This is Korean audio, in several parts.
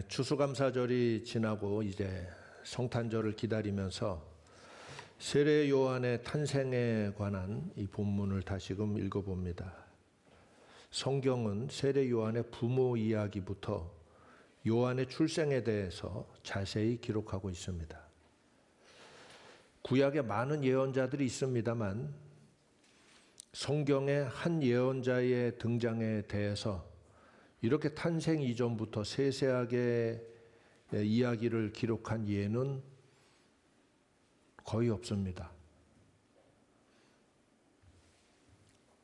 추수감사절이 지나고 이제 성탄절을 기다리면서 세례 요한의 탄생에 관한 이 본문을 다시금 읽어봅니다. 성경은 세례 요한의 부모 이야기부터 요한의 출생에 대해서 자세히 기록하고 있습니다. 구약에 많은 예언자들이 있습니다만 성경의 한 예언자의 등장에 대해서 이렇게 탄생 이전부터 세세하게 이야기를 기록한 예는 거의 없습니다.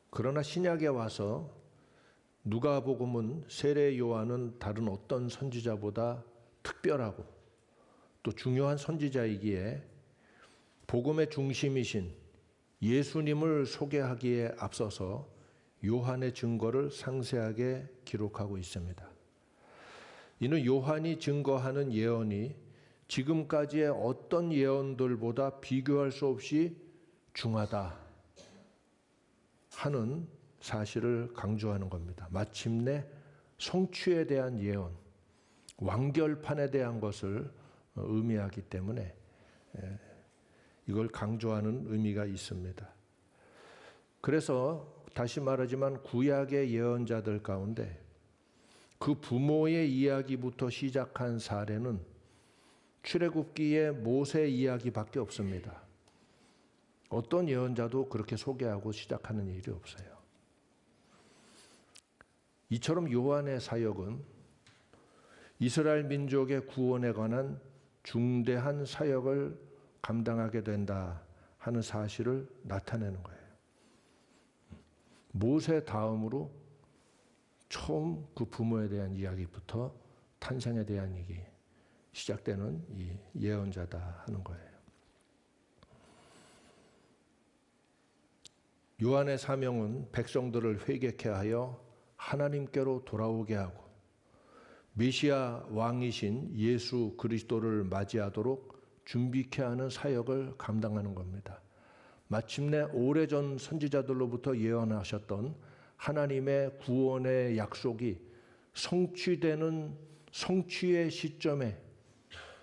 그러나 신약에 와서 누가복음은 세례 요한은 다른 어떤 선지자보다 특별하고 또 중요한 선지자이기에 복음의 중심이신 예수님을 소개하기에 앞서서 요한의 증거를 상세하게 기록하고 있습니다. 이는 요한이 증거하는 예언이 지금까지의 어떤 예언들보다 비교할 수 없이 중하다 하는 사실을 강조하는 겁니다. 마침내 성취에 대한 예언, 완결판에 대한 것을 의미하기 때문에 이걸 강조하는 의미가 있습니다. 그래서 다시 말하지만 구약의 예언자들 가운데 그 부모의 이야기부터 시작한 사례는 출애굽기의 모세 이야기밖에 없습니다. 어떤 예언자도 그렇게 소개하고 시작하는 일이 없어요. 이처럼 요한의 사역은 이스라엘 민족의 구원에 관한 중대한 사역을 감당하게 된다 하는 사실을 나타내는 거예요. 모세 다음으로 처음 그 부모에 대한 이야기부터 탄생에 대한 얘기 시작되는 이 예언자다 하는 거예요. 요한의 사명은 백성들을 회개케 하여 하나님께로 돌아오게 하고 메시아 왕이신 예수 그리스도를 맞이하도록 준비케 하는 사역을 감당하는 겁니다. 마침내 오래전 선지자들로부터 예언하셨던 하나님의 구원의 약속이 성취되는 성취의 시점에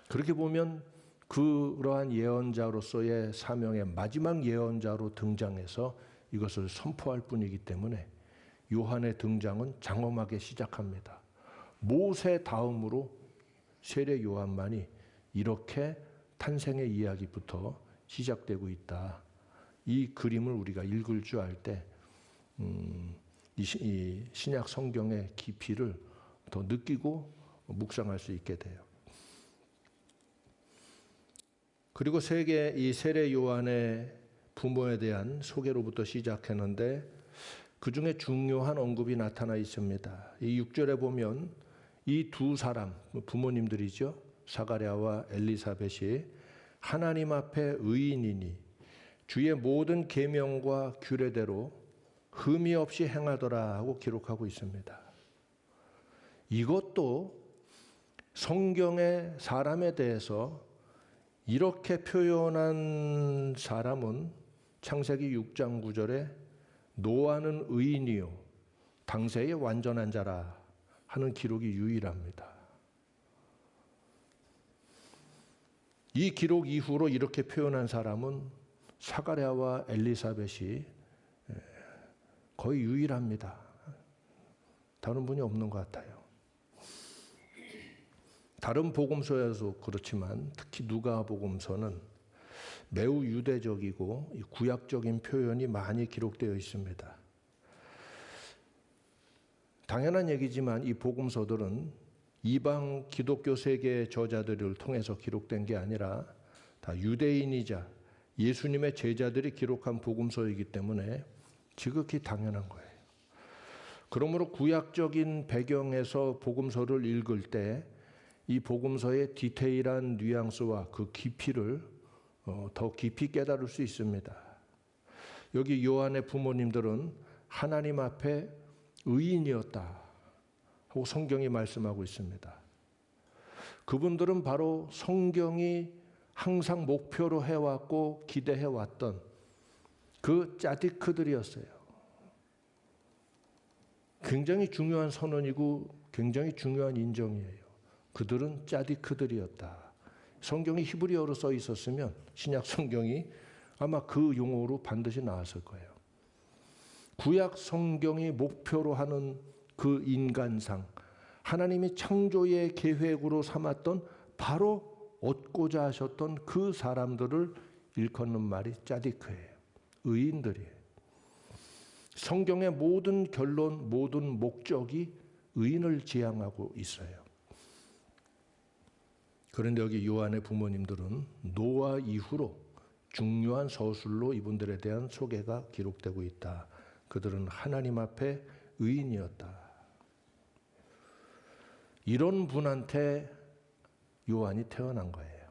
그렇게 보면 그러한 예언자로서의 사명의 마지막 예언자로 등장해서 이것을 선포할 뿐이기 때문에 요한의 등장은 장엄하게 시작합니다. 모세 다음으로 세례 요한만이 이렇게 탄생의 이야기부터 시작되고 있다. 이 그림을 우리가 읽을 줄 알 때 이 신약 성경의 깊이를 더 느끼고 묵상할 수 있게 돼요. 그리고 이 세례 요한의 부모에 대한 소개로부터 시작했는데 그 중에 중요한 언급이 나타나 있습니다. 이 6절에 보면 이 두 사람, 부모님들이죠. 사가랴와 엘리사벳이 하나님 앞에 의인이니 주의 모든 계명과 규례대로 흠이 없이 행하더라 하고 기록하고 있습니다. 이것도 성경의 사람에 대해서 이렇게 표현한 사람은 창세기 6장 9절에 노아는 의인이요 당세의 완전한 자라 하는 기록이 유일합니다. 이 기록 이후로 이렇게 표현한 사람은 사가랴와 엘리사벳이 거의 유일합니다. 다른 분이 없는 것 같아요. 다른 복음서에도 그렇지만 특히 누가복음서는 매우 유대적이고 구약적인 표현이 많이 기록되어 있습니다. 당연한 얘기지만 이 복음서들은 이방 기독교 세계의 저자들을 통해서 기록된 게 아니라 다 유대인이자 예수님의 제자들이 기록한 복음서이기 때문에 지극히 당연한 거예요. 그러므로 구약적인 배경에서 복음서를 읽을 때 이 복음서의 디테일한 뉘앙스와 그 깊이를 더 깊이 깨달을 수 있습니다. 여기 요한의 부모님들은 하나님 앞에 의인이었다 하고 성경이 말씀하고 있습니다. 그분들은 바로 성경이 항상 목표로 해왔고 기대해왔던 그 짜디크들이었어요. 굉장히 중요한 선언이고 굉장히 중요한 인정이에요. 그들은 짜디크들이었다. 성경이 히브리어로 써 있었으면 신약 성경이 아마 그 용어로 반드시 나왔을 거예요. 구약 성경이 목표로 하는 그 인간상, 하나님이 창조의 계획으로 삼았던 바로 얻고자 하셨던 그 사람들을 일컫는 말이 짜디크예요. 의인들이에요. 성경의 모든 결론, 모든 목적이 의인을 지향하고 있어요. 그런데 여기 요한의 부모님들은 노아 이후로 중요한 서술로 이분들에 대한 소개가 기록되고 있다. 그들은 하나님 앞에 의인이었다. 이런 분한테 요한이 태어난 거예요.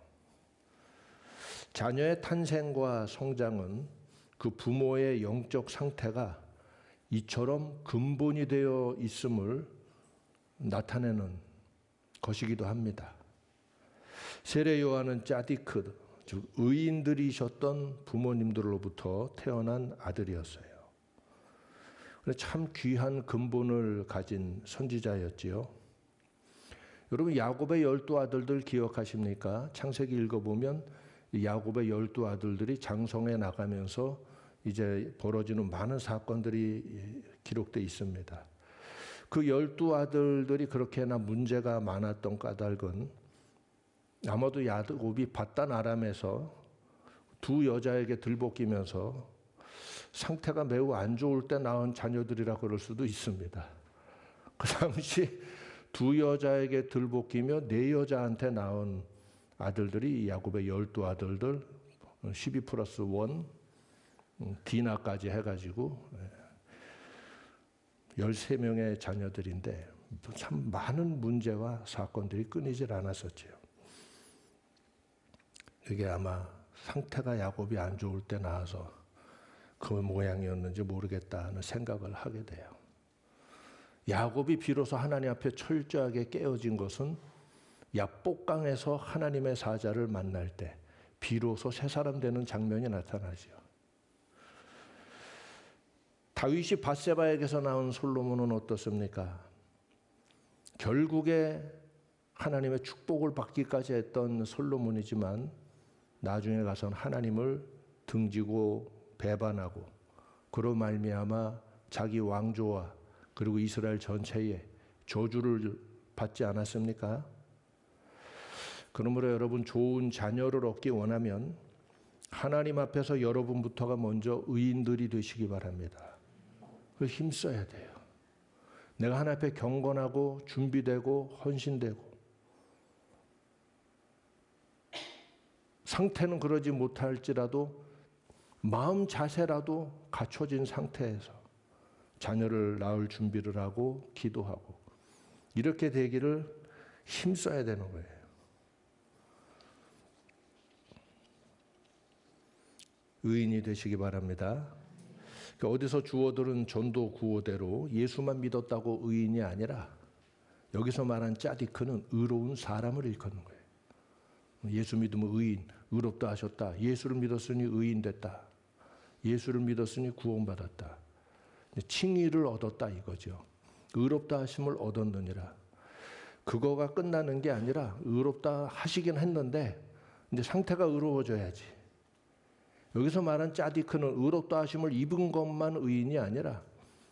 자녀의 탄생과 성장은 그 부모의 영적 상태가 이처럼 근본이 되어 있음을 나타내는 것이기도 합니다. 세례 요한은 짜디크, 즉 의인들이셨던 부모님들로부터 태어난 아들이었어요. 참 귀한 근본을 가진 선지자였지요. 여러분 야곱의 12아들들 기억하십니까? 창세기 읽어보면 야곱의 12아들들이 장성해 나가면서 이제 벌어지는 많은 사건들이 기록되어 있습니다. 그 12아들들이 그렇게나 문제가 많았던 까닭은 아마도 야곱이 밧단 아람에서 두 여자에게 들볶이면서 상태가 매우 안 좋을 때 낳은 자녀들이라 그럴 수도 있습니다. 그 당시 두 여자에게 들볶이며 네 여자한테 낳은 아들들이 야곱의 12아들들 12 플러스 1 디나까지 해가지고 13명의 자녀들인데 참 많은 문제와 사건들이 끊이질 않았었죠. 이게 아마 상태가 야곱이 안 좋을 때 나와서 그 모양이었는지 모르겠다 하는 생각을 하게 돼요. 야곱이 비로소 하나님 앞에 철저하게 깨어진 것은 야복강에서 하나님의 사자를 만날 때 비로소 새 사람 되는 장면이 나타나죠. 다윗이 밧세바에게서 나온 솔로몬은 어떻습니까? 결국에 하나님의 축복을 받기까지 했던 솔로몬이지만 나중에 가서는 하나님을 등지고 배반하고 그로 말미암아 자기 왕조와 그리고 이스라엘 전체에 저주를 받지 않았습니까? 그러므로 여러분 좋은 자녀를 얻기 원하면 하나님 앞에서 여러분부터가 먼저 의인들이 되시기 바랍니다. 그래서 힘써야 돼요. 내가 하나님 앞에 경건하고 준비되고 헌신되고 상태는 그러지 못할지라도 마음 자세라도 갖춰진 상태에서 자녀를 낳을 준비를 하고 기도하고 이렇게 되기를 힘써야 되는 거예요. 의인이 되시기 바랍니다. 어디서 주어들은 전도 구호대로 예수만 믿었다고 의인이 아니라 여기서 말한 짜디크는 의로운 사람을 일컫는 거예요. 예수 믿으면 의인, 의롭다 하셨다. 예수를 믿었으니 의인 됐다. 예수를 믿었으니 구원받았다. 칭의를 얻었다 이거죠. 의롭다 하심을 얻었느니라. 그거가 끝나는 게 아니라 의롭다 하시긴 했는데 이제 상태가 의로워져야지. 여기서 말한 짜디크는 의롭다 하심을 입은 것만 의인이 아니라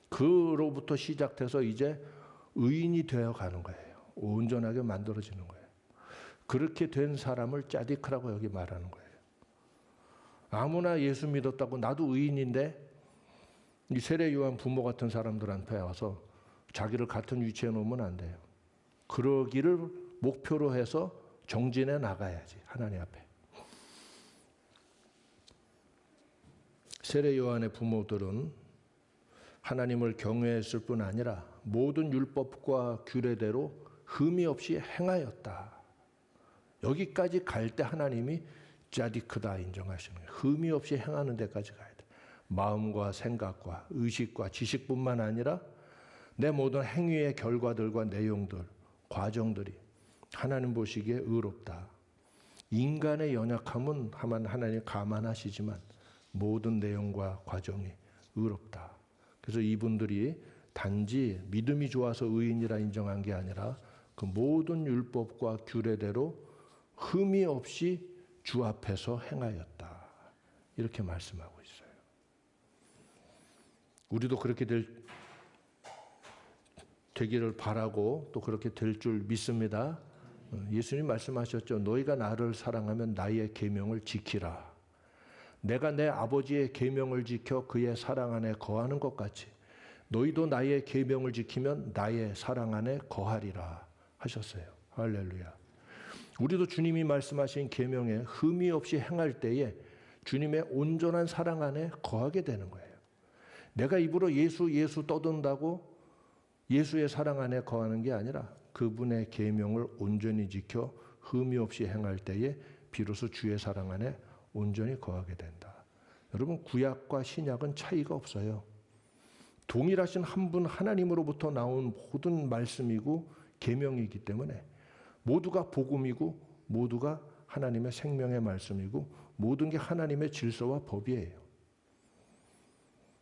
그로부터 시작돼서 이제 의인이 되어 가는 거예요. 온전하게 만들어지는 거예요. 그렇게 된 사람을 짜디크라고 여기 말하는 거예요. 아무나 예수 믿었다고 나도 의인인데 이 세례 요한 부모 같은 사람들한테 와서 자기를 같은 위치에 놓으면 안 돼요. 그러기를 목표로 해서 정진해 나가야지 하나님 앞에. 세례 요한의 부모들은 하나님을 경외했을 뿐 아니라 모든 율법과 규례대로 흠이 없이 행하였다. 여기까지 갈 때 하나님이 짜디크다 인정하시는 거예요. 흠이 없이 행하는 데까지 가야 돼. 마음과 생각과 의식과 지식뿐만 아니라 내 모든 행위의 결과들과 내용들, 과정들이 하나님 보시기에 의롭다. 인간의 연약함은 하나님 감안하시지만 모든 내용과 과정이 의롭다. 그래서 이분들이 단지 믿음이 좋아서 의인이라 인정한 게 아니라 그 그 모든 율법과 규례대로 흠이 없이 주 앞에서 행하였다. 이렇게 말씀하고 있어요. 우리도 그렇게 되기를 바라고 또 그렇게 될 줄 믿습니다. 예수님 말씀하셨죠. 너희가 나를 사랑하면 나의 계명을 지키라. 내가 내 아버지의 계명을 지켜 그의 사랑 안에 거하는 것 같이 너희도 나의 계명을 지키면 나의 사랑 안에 거하리라 하셨어요. 할렐루야. 우리도 주님이 말씀하신 계명에 흠이 없이 행할 때에 주님의 온전한 사랑 안에 거하게 되는 거예요. 내가 입으로 예수 떠든다고 예수의 사랑 안에 거하는 게 아니라 그분의 계명을 온전히 지켜 흠이 없이 행할 때에 비로소 주의 사랑 안에 온전히 거하게 된다. 여러분, 구약과 신약은 차이가 없어요. 동일하신 한 분 하나님으로부터 나온 모든 말씀이고 계명이기 때문에 모두가 복음이고 모두가 하나님의 생명의 말씀이고 모든 게 하나님의 질서와 법이에요.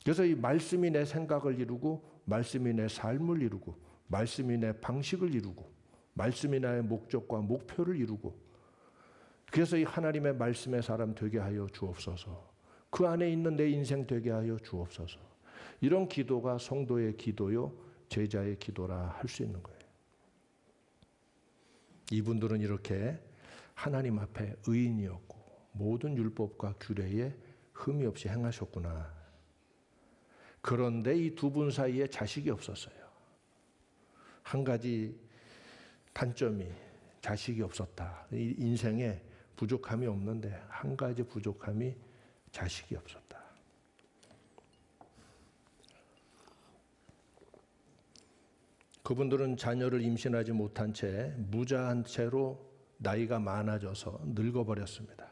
그래서 이 말씀이 내 생각을 이루고 말씀이 내 삶을 이루고 말씀이 내 방식을 이루고 말씀이 나의 목적과 목표를 이루고 그래서 이 하나님의 말씀의 사람 되게 하여 주옵소서. 그 안에 있는 내 인생 되게 하여 주옵소서. 이런 기도가 성도의 기도요 제자의 기도라 할 수 있는 거예요. 이분들은 이렇게 하나님 앞에 의인이었고 모든 율법과 규례에 흠이 없이 행하셨구나. 그런데 이 두 분 사이에 자식이 없었어요. 한 가지 단점이 자식이 없었다. 이 인생에 부족함이 없는데 한 가지 부족함이 자식이 없었다. 그분들은 자녀를 임신하지 못한 채 무자한 채로 나이가 많아져서 늙어버렸습니다.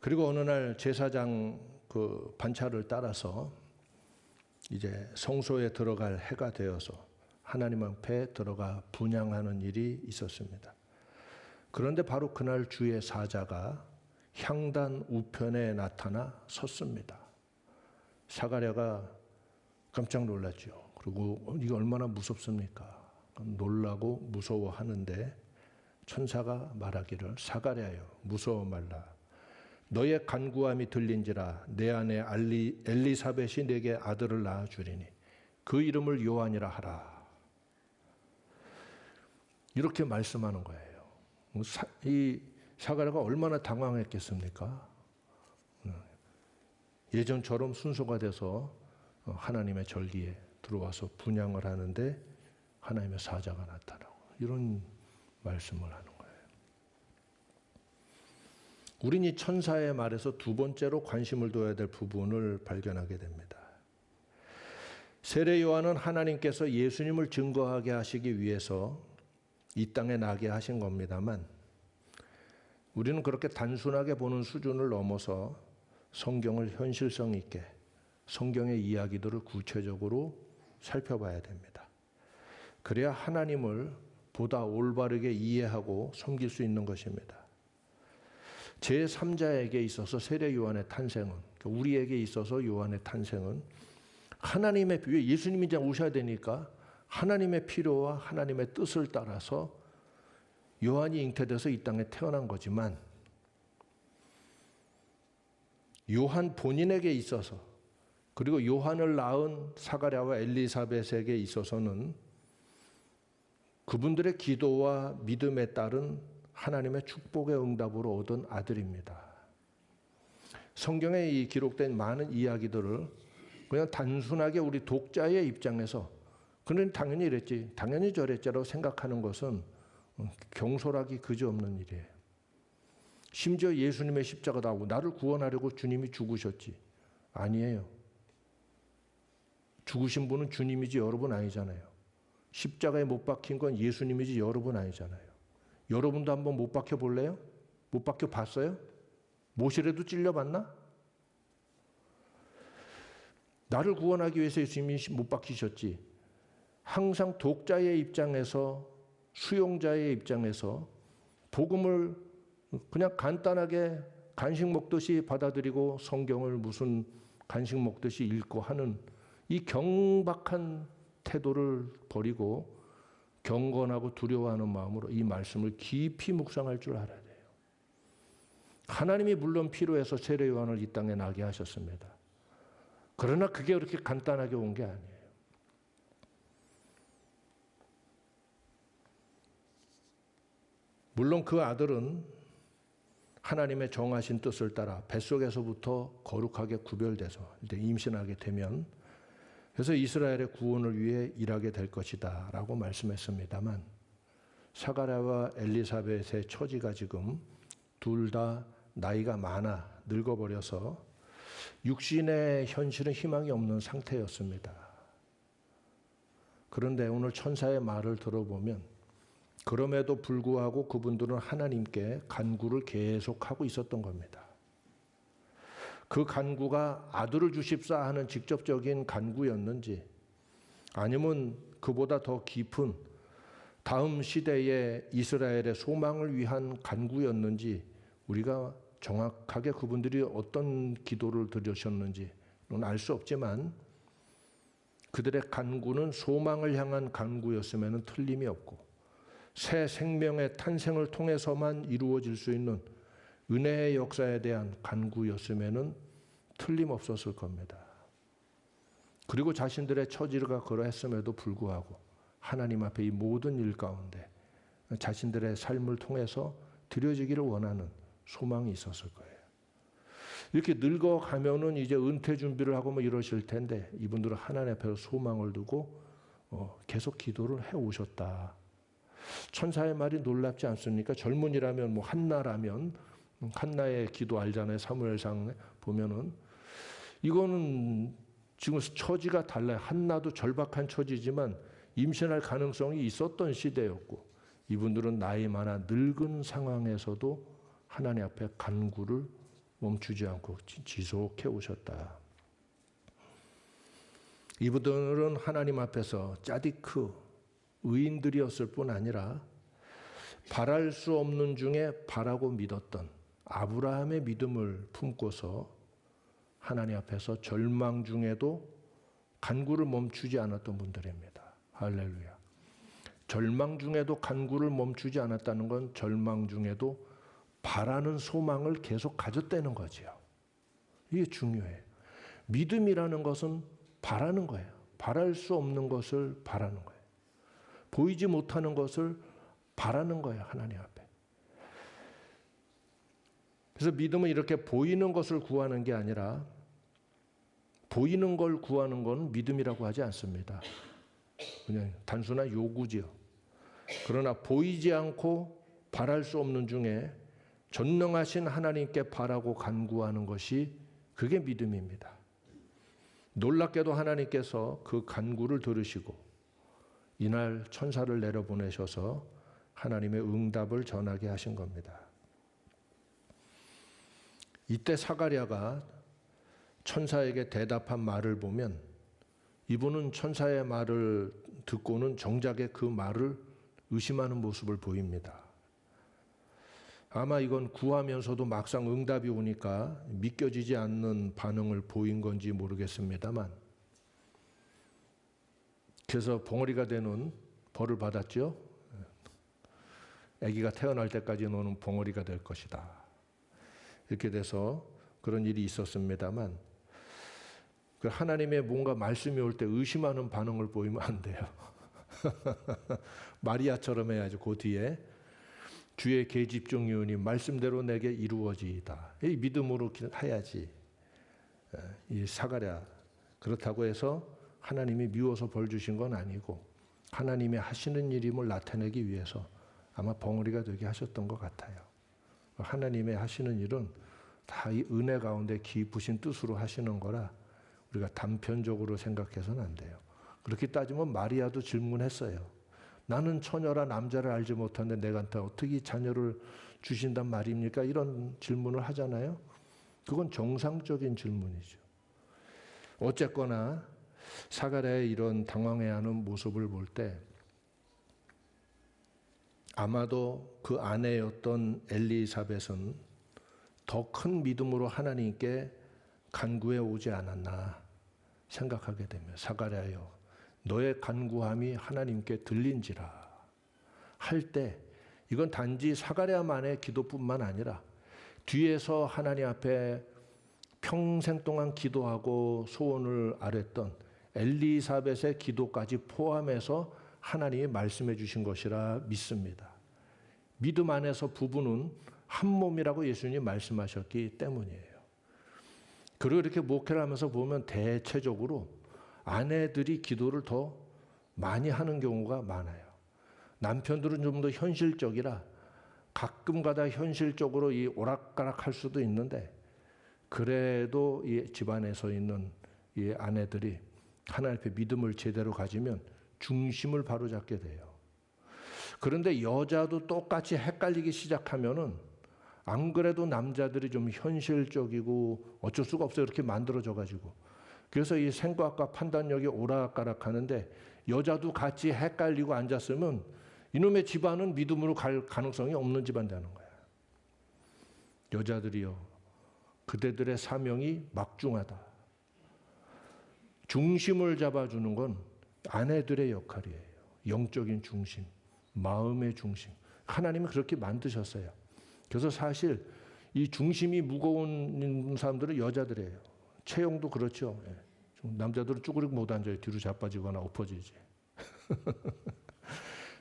그리고 어느 날 제사장 그 반차를 따라서 이제 성소에 들어갈 해가 되어서 하나님 앞에 들어가 분향하는 일이 있었습니다. 그런데 바로 그날 주의 사자가 향단 우편에 나타나 섰습니다. 사가랴가 깜짝 놀랐죠. 그리고 이게 얼마나 무섭습니까? 놀라고 무서워하는데 천사가 말하기를 사가랴여 무서워 말라. 너의 간구함이 들린지라 내 아내 엘리사벳이 내게 아들을 낳아주리니 그 이름을 요한이라 하라. 이렇게 말씀하는 거예요. 이 사가랴가 얼마나 당황했겠습니까? 예전처럼 순서가 돼서 하나님의 절기에 들어와서 분향을 하는데 하나님의 사자가 나타나고 이런 말씀을 하는 거예요. 우린 이 천사의 말에서 두 번째로 관심을 둬야 될 부분을 발견하게 됩니다. 세례 요한은 하나님께서 예수님을 증거하게 하시기 위해서 이 땅에 나게 하신 겁니다만 우리는 그렇게 단순하게 보는 수준을 넘어서 성경을 현실성 있게 성경의 이야기들을 구체적으로 살펴봐야 됩니다. 그래야 하나님을 보다 올바르게 이해하고 섬길 수 있는 것입니다. 제3자에게 있어서 세례 요한의 탄생은, 우리에게 있어서 요한의 탄생은 하나님의 예수님이 이제 오셔야 되니까 하나님의 필요와 하나님의 뜻을 따라서 요한이 잉태돼서 이 땅에 태어난 거지만 요한 본인에게 있어서 그리고 요한을 낳은 사가랴와 엘리사벳에게 있어서는 그분들의 기도와 믿음에 따른 하나님의 축복의 응답으로 얻은 아들입니다. 성경에 이 기록된 많은 이야기들을 그냥 단순하게 우리 독자의 입장에서 그는 당연히 이랬지, 당연히 저랬지라고 생각하는 것은 경솔하기 그지없는 일이에요. 심지어 예수님의 십자가도 하고 나를 구원하려고 주님이 죽으셨지. 아니에요. 죽으신 분은 주님이지 여러분 아니잖아요. 십자가에 못 박힌 건 예수님이지 여러분 아니잖아요. 여러분도 한번 못 박혀 볼래요? 못 박혀 봤어요? 못이라도 찔려봤나? 나를 구원하기 위해서 예수님이 못 박히셨지. 항상 독자의 입장에서 수용자의 입장에서 복음을 그냥 간단하게 간식 먹듯이 받아들이고 성경을 무슨 간식 먹듯이 읽고 하는 이 경박한 태도를 버리고 경건하고 두려워하는 마음으로 이 말씀을 깊이 묵상할 줄 알아야 돼요. 하나님이 물론 필요해서 세례 요한을 이 땅에 나게 하셨습니다. 그러나 그게 그렇게 간단하게 온 게 아니에요. 물론 그 아들은 하나님의 정하신 뜻을 따라 뱃속에서부터 거룩하게 구별돼서 이제 임신하게 되면 그래서 이스라엘의 구원을 위해 일하게 될 것이다 라고 말씀했습니다만 사가랴와 엘리사벳의 처지가 지금 둘 다 나이가 많아 늙어버려서 육신의 현실은 희망이 없는 상태였습니다. 그런데 오늘 천사의 말을 들어보면 그럼에도 불구하고 그분들은 하나님께 간구를 계속하고 있었던 겁니다. 그 간구가 아들을 주십사 하는 직접적인 간구였는지 아니면 그보다 더 깊은 다음 시대의 이스라엘의 소망을 위한 간구였는지 우리가 정확하게 그분들이 어떤 기도를 드리셨는지는 알 수 없지만 그들의 간구는 소망을 향한 간구였으면 틀림이 없고 새 생명의 탄생을 통해서만 이루어질 수 있는 은혜의 역사에 대한 간구였으면 틀림없었을 겁니다. 그리고 자신들의 처지가 그러했음에도 불구하고 하나님 앞에 이 모든 일 가운데 자신들의 삶을 통해서 드려지기를 원하는 소망이 있었을 거예요. 이렇게 늙어가면은 이제 은퇴 준비를 하고 뭐 이러실 텐데 이분들은 하나님 앞에 소망을 두고 계속 기도를 해오셨다. 천사의 말이 놀랍지 않습니까? 젊은이라면 뭐 한나라면 한나의 기도 알잖아요. 사무엘상 보면은 이거는 지금 처지가 달라요. 한나도 절박한 처지지만 임신할 가능성이 있었던 시대였고 이분들은 나이 많아 늙은 상황에서도 하나님 앞에 간구를 멈추지 않고 지속해 오셨다. 이분들은 하나님 앞에서 짜디크 의인들이었을 뿐 아니라 바랄 수 없는 중에 바라고 믿었던 아브라함의 믿음을 품고서 하나님 앞에서 절망 중에도 간구를 멈추지 않았던 분들입니다. 할렐루야. 절망 중에도 간구를 멈추지 않았다는 건 절망 중에도 바라는 소망을 계속 가졌다는 거지요. 이게 중요해요. 믿음이라는 것은 바라는 거예요. 바랄 수 없는 것을 바라는 거예요. 보이지 못하는 것을 바라는 거예요. 하나님 앞에. 그래서 믿음은 이렇게 보이는 것을 구하는 게 아니라 보이는 걸 구하는 건 믿음이라고 하지 않습니다. 그냥 단순한 요구지요. 그러나 보이지 않고 바랄 수 없는 중에 전능하신 하나님께 바라고 간구하는 것이 그게 믿음입니다. 놀랍게도 하나님께서 그 간구를 들으시고 이날 천사를 내려보내셔서 하나님의 응답을 전하게 하신 겁니다. 이때 사가랴가 천사에게 대답한 말을 보면 이분은 천사의 말을 듣고는 정작에 그 말을 의심하는 모습을 보입니다. 아마 이건 구하면서도 막상 응답이 오니까 믿겨지지 않는 반응을 보인 건지 모르겠습니다만 그래서 벙어리가 되는 벌을 받았죠. 아기가 태어날 때까지 너는 벙어리가 될 것이다. 이렇게 돼서 그런 일이 있었습니다만 하나님의 뭔가 말씀이 올 때 의심하는 반응을 보이면 안 돼요. 마리아처럼 해야지. 그 뒤에 주의 계집종이오니 말씀대로 내게 이루어지이다. 이 믿음으로 해야지. 이 사가랴 그렇다고 해서 하나님이 미워서 벌 주신 건 아니고 하나님이 하시는 일임을 나타내기 위해서 아마 벙어리가 되게 하셨던 것 같아요. 하나님의 하시는 일은 다 이 은혜 가운데 깊으신 뜻으로 하시는 거라 우리가 단편적으로 생각해서는 안 돼요. 그렇게 따지면 마리아도 질문했어요. 나는 처녀라 남자를 알지 못하는데 내한테 어떻게 자녀를 주신단 말입니까? 이런 질문을 하잖아요. 그건 정상적인 질문이죠. 어쨌거나 사가랴의 이런 당황해하는 모습을 볼 때 아마도 그 아내였던 엘리사벳은 더 큰 믿음으로 하나님께 간구해 오지 않았나 생각하게 되며 사가랴여 너의 간구함이 하나님께 들린지라. 할 때 이건 단지 사가랴만의 기도뿐만 아니라 뒤에서 하나님 앞에 평생 동안 기도하고 소원을 아뢰던 엘리사벳의 기도까지 포함해서 하나님이 말씀해 주신 것이라 믿습니다. 믿음 안에서 부부는 한 몸이라고 예수님이 말씀하셨기 때문이에요. 그리고 이렇게 목회를 하면서 보면 대체적으로 아내들이 기도를 더 많이 하는 경우가 많아요. 남편들은 좀 더 현실적이라 가끔가다 현실적으로 이 오락가락할 수도 있는데, 그래도 이 집안에서 있는 이 아내들이 하나님 앞에 믿음을 제대로 가지면 중심을 바로잡게 돼요. 그런데 여자도 똑같이 헷갈리기 시작하면은 안 그래도 남자들이 좀 현실적이고 어쩔 수가 없어요. 이렇게 만들어져 가지고. 그래서 이 생각과 판단력이 오락가락하는데 여자도 같이 헷갈리고 앉았으면 이놈의 집안은 믿음으로 갈 가능성이 없는 집안 되는 거야. 여자들이요, 그대들의 사명이 막중하다. 중심을 잡아주는 건 아내들의 역할이에요. 영적인 중심, 마음의 중심. 하나님은 그렇게 만드셨어요. 그래서 사실 이 중심이 무거운 사람들은 여자들이에요. 체형도 그렇죠. 남자들은 쭈그리고 못 앉아요. 뒤로 자빠지거나 엎어지지.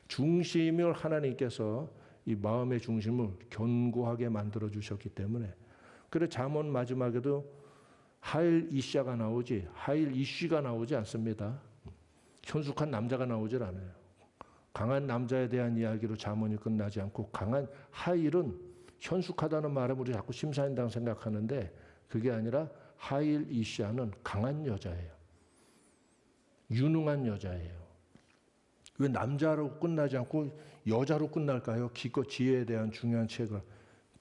중심을 하나님께서 이 마음의 중심을 견고하게 만들어 주셨기 때문에, 그래서 잠언 마지막에도 하일 이샤가 나오지 하일 이쉬가 나오지 않습니다. 현숙한 남자가 나오질 않아요. 강한 남자에 대한 이야기로 잠언이 끝나지 않고, 강한 하일은 현숙하다는 말은 우리 자꾸 심사인당 생각하는데 그게 아니라 하일 이샤는 강한 여자예요. 유능한 여자예요. 왜 남자로 끝나지 않고 여자로 끝날까요? 기껏 지혜에 대한 중요한 책을,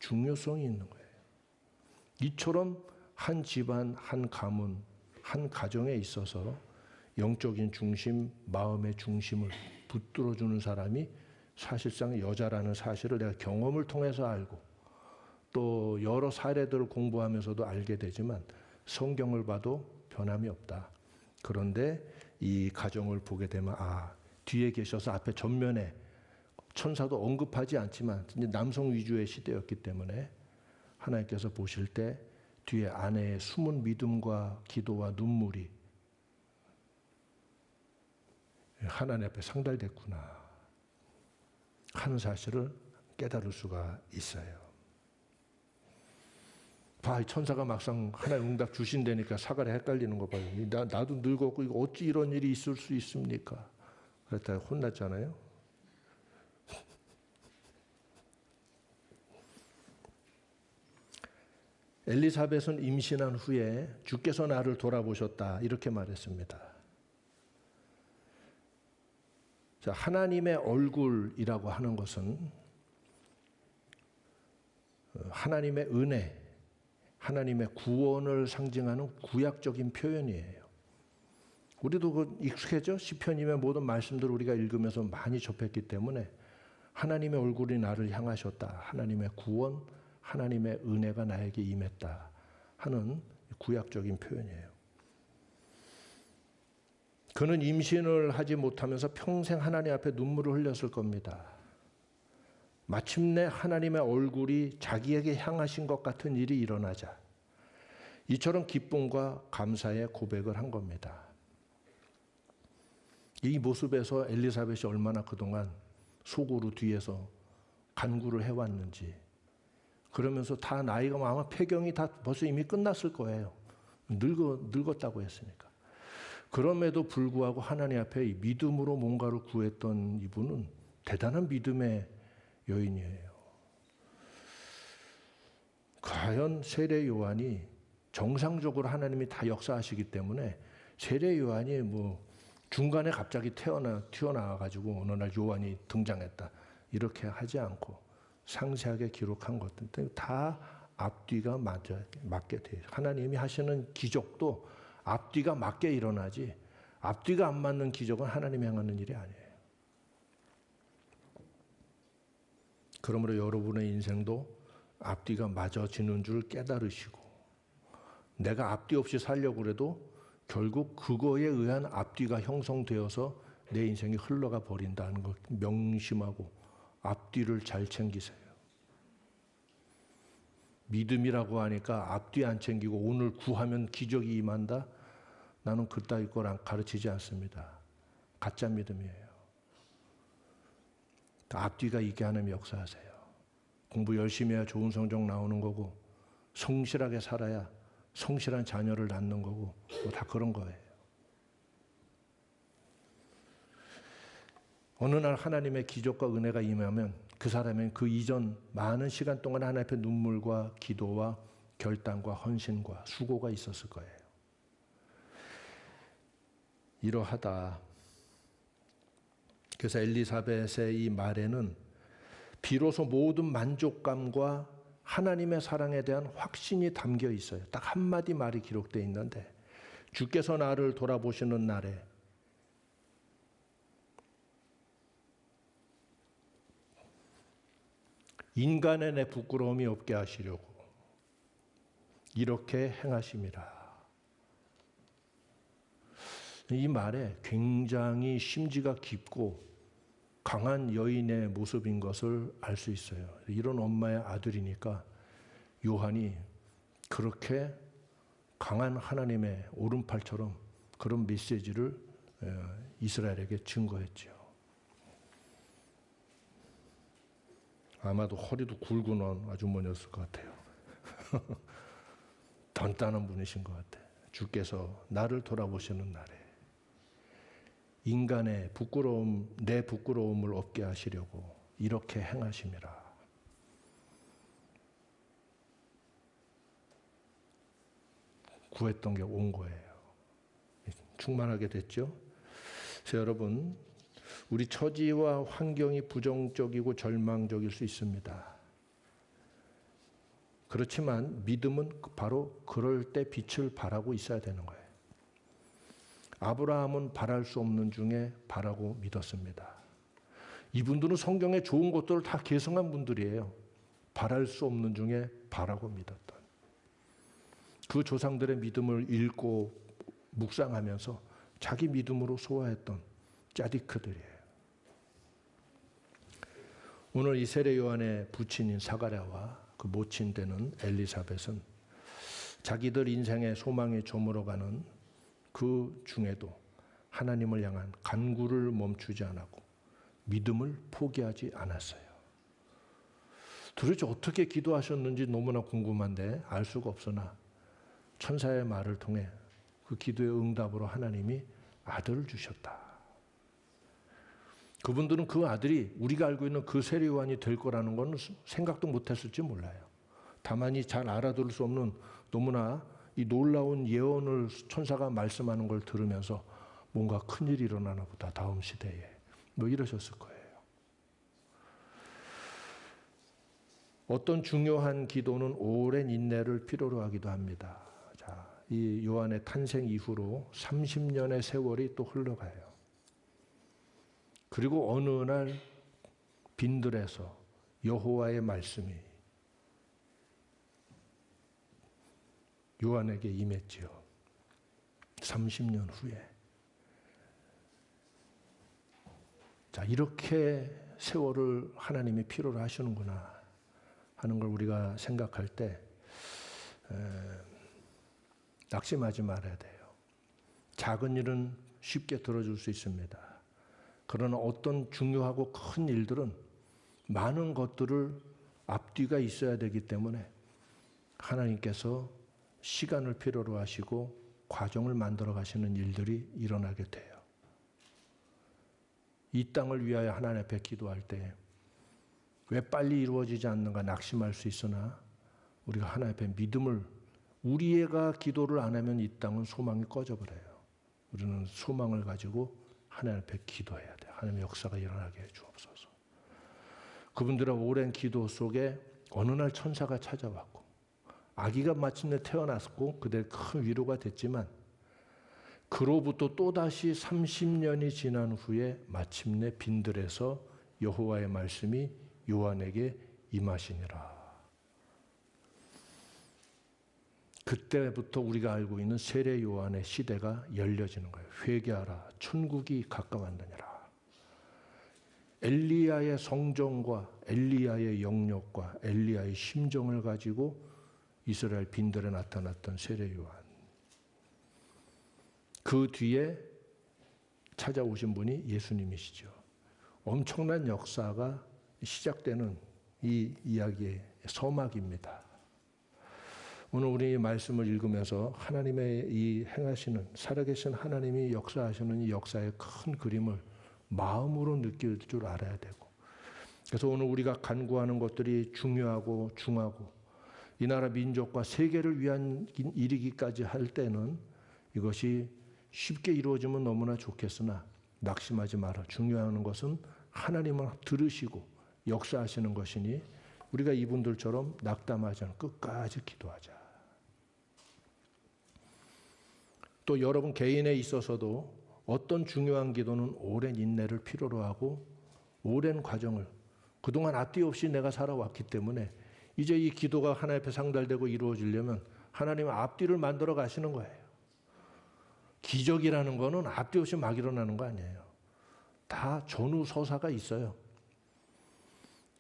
중요성이 있는 거예요. 이처럼 한 집안, 한 가문, 한 가정에 있어서 영적인 중심, 마음의 중심을 붙들어주는 사람이 사실상 여자라는 사실을 내가 경험을 통해서 알고 또 여러 사례들을 공부하면서도 알게 되지만 성경을 봐도 변함이 없다. 그런데 이 가정을 보게 되면 뒤에 계셔서 앞에 전면에 천사도 언급하지 않지만 이제 남성 위주의 시대였기 때문에 하나님께서 보실 때 뒤에 아내의 숨은 믿음과 기도와 눈물이 하나님 앞에 상달됐구나 하는 사실을 깨달을 수가 있어요. 천사가 막상 하나님 응답 주신다니까 사가랴 헷갈리는 거 봐요. 나도 늙었고 이거 어찌 이런 일이 있을 수 있습니까? 그랬다가 혼났잖아요. 엘리사벳은 임신한 후에 주께서 나를 돌아보셨다 이렇게 말했습니다. 자, 하나님의 얼굴이라고 하는 것은 하나님의 은혜, 하나님의 구원을 상징하는 구약적인 표현이에요. 우리도 익숙해져? 시편임의 모든 말씀들을 우리가 읽으면서 많이 접했기 때문에 하나님의 얼굴이 나를 향하셨다. 하나님의 구원, 하나님의 은혜가 나에게 임했다 하는 구약적인 표현이에요. 그는 임신을 하지 못하면서 평생 하나님 앞에 눈물을 흘렸을 겁니다. 마침내 하나님의 얼굴이 자기에게 향하신 것 같은 일이 일어나자 이처럼 기쁨과 감사의 고백을 한 겁니다. 이 모습에서 엘리사벳이 얼마나 그동안 속으로 뒤에서 간구를 해왔는지, 그러면서 다 나이가 아마 폐경이 다 벌써 이미 끝났을 거예요. 늙었다고 했으니까. 그럼에도 불구하고 하나님 앞에 믿음으로 뭔가를 구했던 이분은 대단한 믿음의 여인이에요. 과연 세례 요한이 정상적으로 하나님이 다 역사하시기 때문에 세례 요한이 중간에 갑자기 튀어나와가지고 어느 날 요한이 등장했다 이렇게 하지 않고 상세하게 기록한 것들 다 앞뒤가 맞게 돼요. 하나님이 하시는 기적도 앞뒤가 맞게 일어나지 앞뒤가 안 맞는 기적은 하나님이 행하는 일이 아니에요. 그러므로 여러분의 인생도 앞뒤가 맞아지는 줄 깨달으시고, 내가 앞뒤 없이 살려고 해도 결국 그거에 의한 앞뒤가 형성되어서 내 인생이 흘러가 버린다는 걸 명심하고 앞뒤를 잘 챙기세요. 믿음이라고 하니까 앞뒤 안 챙기고 오늘 구하면 기적이 임한다? 나는 그따위 걸 가르치지 않습니다. 가짜 믿음이에요. 앞뒤가 있게 하나님 역사하세요. 공부 열심히 해야 좋은 성적 나오는 거고 성실하게 살아야 성실한 자녀를 낳는 거고 뭐 다 그런 거예요. 어느 날 하나님의 기적과 은혜가 임하면 그 사람은 그 이전 많은 시간 동안 하나님 앞에 눈물과 기도와 결단과 헌신과 수고가 있었을 거예요. 이러하다. 그래서 엘리사벳의 이 말에는 비로소 모든 만족감과 하나님의 사랑에 대한 확신이 담겨 있어요. 딱 한마디 말이 기록되어 있는데 주께서 나를 돌아보시는 날에 인간의 내 부끄러움이 없게 하시려고 이렇게 행하심이라. 이 말에 굉장히 심지가 깊고 강한 여인의 모습인 것을 알 수 있어요. 이런 엄마의 아들이니까 요한이 그렇게 강한 하나님의 오른팔처럼 그런 메시지를 이스라엘에게 증거했죠. 아마도 허리도 굵은 아주머니였을 것 같아요. 단단한 분이신 것 같아요. 주께서 나를 돌아보시는 날에 인간의 부끄러움, 내 부끄러움을 없게 하시려고 이렇게 행하심이라. 구했던 게 온 거예요. 충만하게 됐죠. 그래서 여러분, 우리 처지와 환경이 부정적이고 절망적일 수 있습니다. 그렇지만 믿음은 바로 그럴 때 빛을 발하고 있어야 되는 거예요. 아브라함은 바랄 수 없는 중에 바라고 믿었습니다. 이분들은 성경에 좋은 것들을 다 계승한 분들이에요. 바랄 수 없는 중에 바라고 믿었던. 그 조상들의 믿음을 읽고 묵상하면서 자기 믿음으로 소화했던 짜디크들이에요. 오늘 이 세례 요한의 부친인 사가랴와 그 모친 되는 엘리사벳은 자기들 인생의 소망에 저물어가는 그 중에도 하나님을 향한 간구를 멈추지 않았고 믿음을 포기하지 않았어요. 도대체 어떻게 기도하셨는지 너무나 궁금한데 알 수가 없으나 천사의 말을 통해 그 기도의 응답으로 하나님이 아들을 주셨다. 그분들은 그 아들이 우리가 알고 있는 그 세례 요한이 될 거라는 건 생각도 못했을지 몰라요. 다만 이 잘 알아들을 수 없는 너무나 이 놀라운 예언을 천사가 말씀하는 걸 들으면서 뭔가 큰일이 일어나나 보다 다음 시대에 뭐 이러셨을 거예요. 어떤 중요한 기도는 오랜 인내를 필요로 하기도 합니다. 자, 이 요한의 탄생 이후로 30년의 세월이 또 흘러가요. 그리고 어느 날 빈들에서 여호와의 말씀이 요한에게 임했지요. 30년 후에. 자, 이렇게 세월을 하나님이 필요로 하시는구나 하는 걸 우리가 생각할 때 낙심하지 말아야 돼요. 작은 일은 쉽게 들어줄 수 있습니다. 그러나 어떤 중요하고 큰 일들은 많은 것들을 앞뒤가 있어야 되기 때문에 하나님께서 시간을 필요로 하시고 과정을 만들어 가시는 일들이 일어나게 돼요. 이 땅을 위하여 하나님 앞에 기도할 때 왜 빨리 이루어지지 않는가 낙심할 수 있으나 우리가 하나님 앞에 믿음을 우리가 기도를 안 하면 이 땅은 소망이 꺼져버려요. 우리는 소망을 가지고 하나님 앞에 기도해야 돼요. 하나님의 역사가 일어나게 해 주옵소서. 그분들의 오랜 기도 속에 어느 날 천사가 찾아왔고 아기가 마침내 태어났고 그들 큰 위로가 됐지만 그로부터 또다시 30년이 지난 후에 마침내 빈들에서 여호와의 말씀이 요한에게 임하시니라. 그때부터 우리가 알고 있는 세례 요한의 시대가 열려지는 거예요. 회개하라, 천국이 가까웠느니라. 엘리야의 성정과 엘리야의 영역과 엘리야의 심정을 가지고 이스라엘 빈들에 나타났던 세례 요한. 그 뒤에 찾아오신 분이 예수님이시죠. 엄청난 역사가 시작되는 이 이야기의 서막입니다. 오늘 우리 말씀을 읽으면서 하나님의 이 행하시는 살아계신 하나님이 역사하시는 이 역사의 큰 그림을 마음으로 느낄 줄 알아야 되고, 그래서 오늘 우리가 간구하는 것들이 중요하고 중하고 이 나라 민족과 세계를 위한 일이기까지 할 때는 이것이 쉽게 이루어지면 너무나 좋겠으나 낙심하지 마라. 중요한 것은 하나님을 들으시고 역사하시는 것이니 우리가 이분들처럼 낙담하지 않고 끝까지 기도하자. 또 여러분 개인에 있어서도 어떤 중요한 기도는 오랜 인내를 필요로 하고 오랜 과정을 그동안 앞뒤 없이 내가 살아왔기 때문에 이제 이 기도가 하나님 앞에 상달되고 이루어지려면 하나님은 앞뒤를 만들어 가시는 거예요. 기적이라는 거는 앞뒤 없이 막 일어나는 거 아니에요. 다 전후서사가 있어요.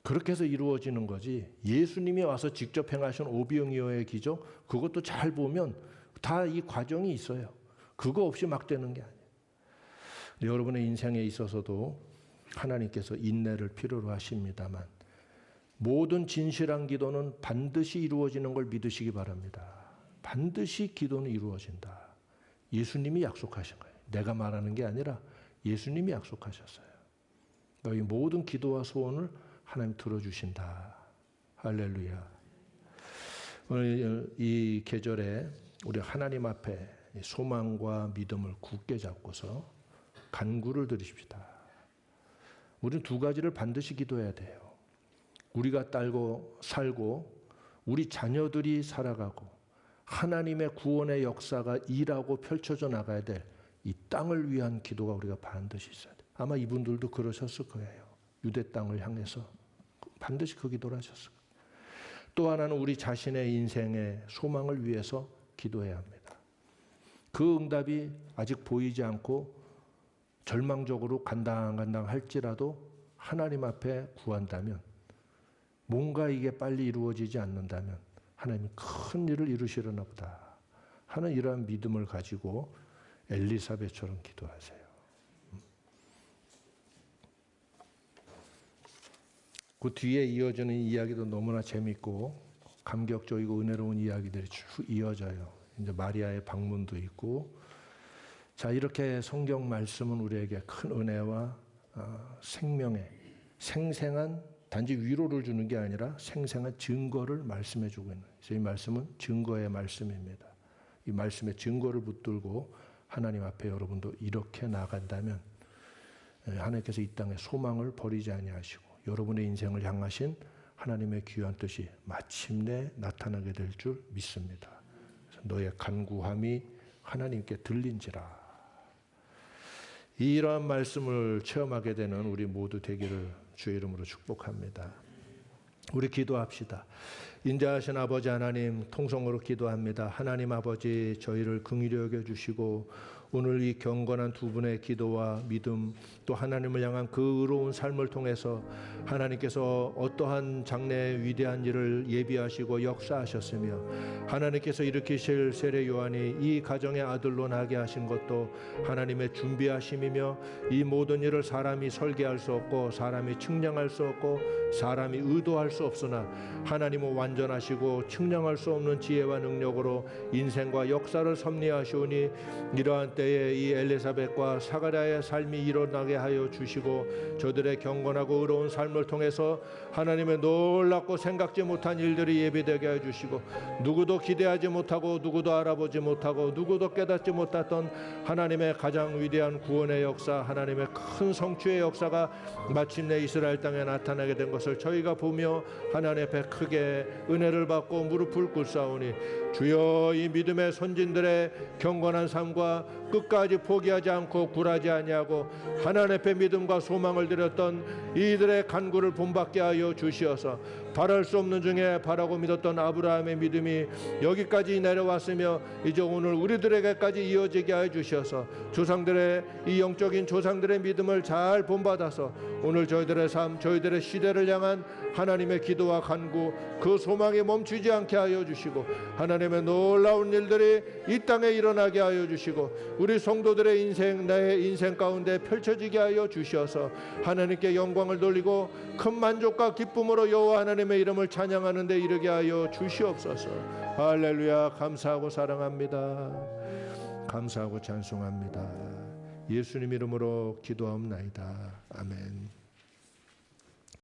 그렇게 해서 이루어지는 거지. 예수님이 와서 직접 행하신 오병이어의 기적, 그것도 잘 보면 다 이 과정이 있어요. 그거 없이 막 되는 게 아니에요. 여러분의 인생에 있어서도 하나님께서 인내를 필요로 하십니다만 모든 진실한 기도는 반드시 이루어지는 걸 믿으시기 바랍니다. 반드시 기도는 이루어진다. 예수님이 약속하신 거예요. 내가 말하는 게 아니라 예수님이 약속하셨어요. 너희 모든 기도와 소원을 하나님 들어주신다. 할렐루야. 오늘 이 계절에 우리 하나님 앞에 소망과 믿음을 굳게 잡고서 간구를 드리십시다. 우리는 두 가지를 반드시 기도해야 돼요. 우리가 살고 우리 자녀들이 살아가고 하나님의 구원의 역사가 일하고 펼쳐져 나가야 될 이 땅을 위한 기도가 우리가 반드시 있어야 돼요. 아마 이분들도 그러셨을 거예요. 유대 땅을 향해서 반드시 그 기도를 하셨을 거예요. 또 하나는 우리 자신의 인생의 소망을 위해서 기도해야 합니다. 그 응답이 아직 보이지 않고 절망적으로 간당간당 할지라도 하나님 앞에 구한다면, 뭔가 이게 빨리 이루어지지 않는다면 하나님이 큰 일을 이루시려나 보다 하는 이러한 믿음을 가지고 엘리사벳처럼 기도하세요. 그 뒤에 이어지는 이야기도 너무나 재밌고 감격적이고 은혜로운 이야기들이 쭉 이어져요. 이제 마리아의 방문도 있고, 자, 이렇게 성경 말씀은 우리에게 큰 은혜와 생명의 생생한, 단지 위로를 주는 게 아니라 생생한 증거를 말씀해 주고 있는, 이 말씀은 증거의 말씀입니다. 이 말씀의 증거를 붙들고 하나님 앞에 여러분도 이렇게 나간다면 하나님께서 이 땅에 소망을 버리지 아니하시고 여러분의 인생을 향하신 하나님의 귀한 뜻이 마침내 나타나게 될 줄 믿습니다. 너의 간구함이 하나님께 들린지라. 이러한 말씀을 체험하게 되는 우리 모두 되기를 주의 이름으로 축복합니다. 우리 기도합시다. 인자하신 아버지 하나님, 통성으로 기도합니다. 하나님 아버지, 저희를 긍휼히 여겨주시고 오늘 이 경건한 두 분의 기도와 믿음, 또 하나님을 향한 그 의로운 삶을 통해서 하나님께서 어떠한 장래의 위대한 일을 예비하시고 역사하셨으며 하나님께서 일으키실 세례 요한이 이 가정의 아들로 나게 하신 것도 하나님의 준비하심이며, 이 모든 일을 사람이 설계할 수 없고 사람이 측량할 수 없고 사람이 의도할 수 없으나 하나님은 완전하시고 측량할 수 없는 지혜와 능력으로 인생과 역사를 섭리하시오니 이러한 때에 이 엘리사벳과 사가랴의 삶이 일어나게 하여 주시고 저들의 경건하고 의로운 삶을 통해서 하나님의 놀랍고 생각지 못한 일들이 예비되게 해 주시고, 누구도 기대하지 못하고 누구도 알아보지 못하고 누구도 깨닫지 못했던 하나님의 가장 위대한 구원의 역사, 하나님의 큰 성취의 역사가 마침내 이스라엘 땅에 나타나게 된 것을 저희가 보며 하나님 앞에 크게 은혜를 받고 무릎을 꿇사오니 주여, 이 믿음의 선진들의 경건한 삶과 끝까지 포기하지 않고 굴하지 아니하고 하나님 앞에 믿음과 소망을 드렸던 이들의 간구를 본받게 하여 주시어서 바랄 수 없는 중에 바라고 믿었던 아브라함의 믿음이 여기까지 내려왔으며 이제 오늘 우리들에게까지 이어지게 하여 주셔서 조상들의 이 영적인 조상들의 믿음을 잘 본받아서 오늘 저희들의 삶, 저희들의 시대를 향한 하나님의 기도와 간구, 그 소망이 멈추지 않게 하여 주시고 하나님의 놀라운 일들이 이 땅에 일어나게 하여 주시고 우리 성도들의 인생, 나의 인생 가운데 펼쳐지게 하여 주셔서 하나님께 영광을 돌리고 큰 만족과 기쁨으로 여호와 하나님의 이름을 찬양하는 데 이르게 하여 주시옵소서. 할렐루야. 감사하고 사랑합니다. 감사하고 찬송합니다. 예수님 이름으로 기도하옵나이다. 아멘.